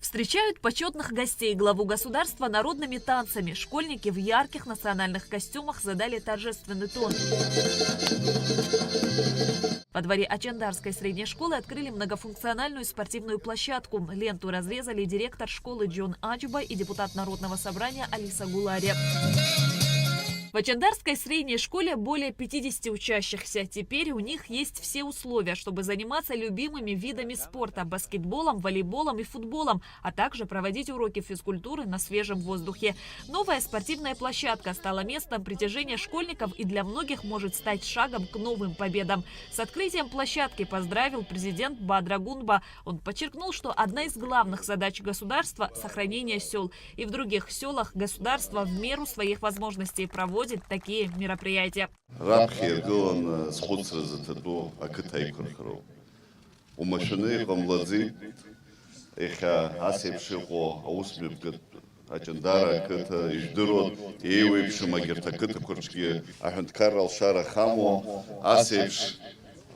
Встречают почетных гостей главу государства народными танцами. Школьники в ярких национальных костюмах задали торжественный тон. Во дворе Ачандарской средней школы открыли многофункциональную спортивную площадку. Ленту разрезали директор школы Джон Аджба и депутат Народного собрания Алиса Гулария. В Ачандарской средней школе более 50 учащихся. Теперь у них есть все условия, чтобы заниматься любимыми видами спорта – баскетболом, волейболом и футболом, а также проводить уроки физкультуры на свежем воздухе. Новая спортивная площадка стала местом притяжения школьников и для многих может стать шагом к новым победам. С открытием площадки поздравил президент Бадра Гунба. Он подчеркнул, что одна из главных задач государства – сохранение сел. И в других селах государство в меру своих возможностей проводит такие мероприятия. Ачандара кыта иждырот эйвейпши магерта кыта курчки аханткарал шара хамо асепш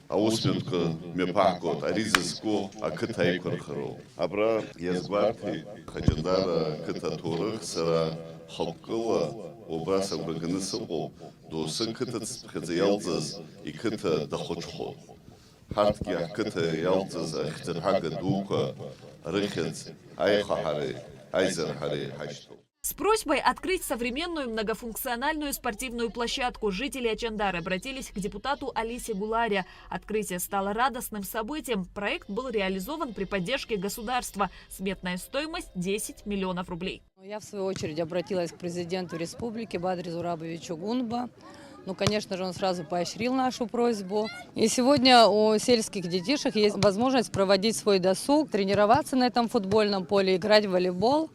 аусментка мепакот аризаску акыта эйкурхару абра язгварти Ачандара кыта турых сара халкыла обраса брагынысыгу досы кыта цпхыдзы ялзыз и кыта дахочхо хартки кыта ялзыз ахтырхага дука рыхец айхахары. С просьбой открыть современную многофункциональную спортивную площадку жители Ачандары обратились к депутату Алисе Гулария. Открытие стало радостным событием. Проект был реализован при поддержке государства. Сметная стоимость – 10 миллионов рублей. Я, в свою очередь, обратилась к президенту республики Бадре Зурабовичу Гунба. Ну, конечно же, он сразу поощрил нашу просьбу. И сегодня у сельских детишек есть возможность проводить свой досуг, тренироваться на этом футбольном поле, играть в волейбол.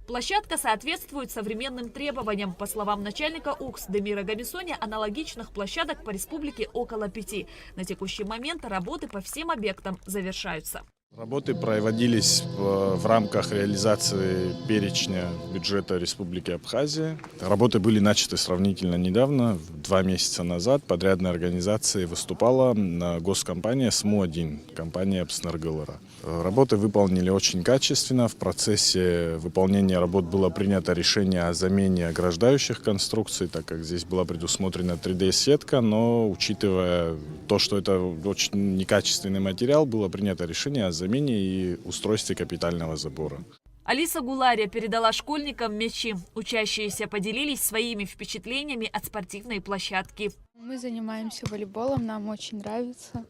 Площадка соответствует современным требованиям. По словам начальника УКС Демира Гамисони, аналогичных площадок по республике около 5. На текущий момент работы по всем объектам завершаются. Работы проводились в рамках реализации перечня бюджета Республики Абхазия. Работы были начаты сравнительно недавно, 2 месяца назад. Подрядной организацией выступала госкомпания СМУ-1, компания Пснаргылара. Работы выполнили очень качественно. В процессе выполнения работ было принято решение о замене ограждающих конструкций, так как здесь была предусмотрена 3D-сетка, но учитывая то, что это очень некачественный материал, было принято решение о замене и устройстве капитального забора. Алиса Гулария передала школьникам мячи. Учащиеся поделились своими впечатлениями от спортивной площадки. Мы занимаемся волейболом, нам очень нравится.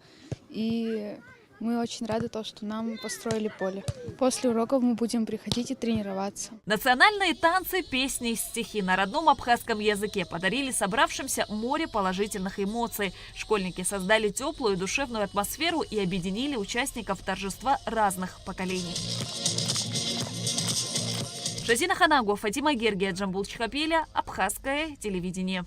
И мы очень рады, что нам построили поле. После уроков мы будем приходить и тренироваться. Национальные танцы, песни и стихи на родном абхазском языке подарили собравшимся море положительных эмоций. Школьники создали теплую душевную атмосферу и объединили участников торжества разных поколений. Шазина Ханагова, Фатима Гергия, Джамбул Чхапеля, Абхазское телевидение.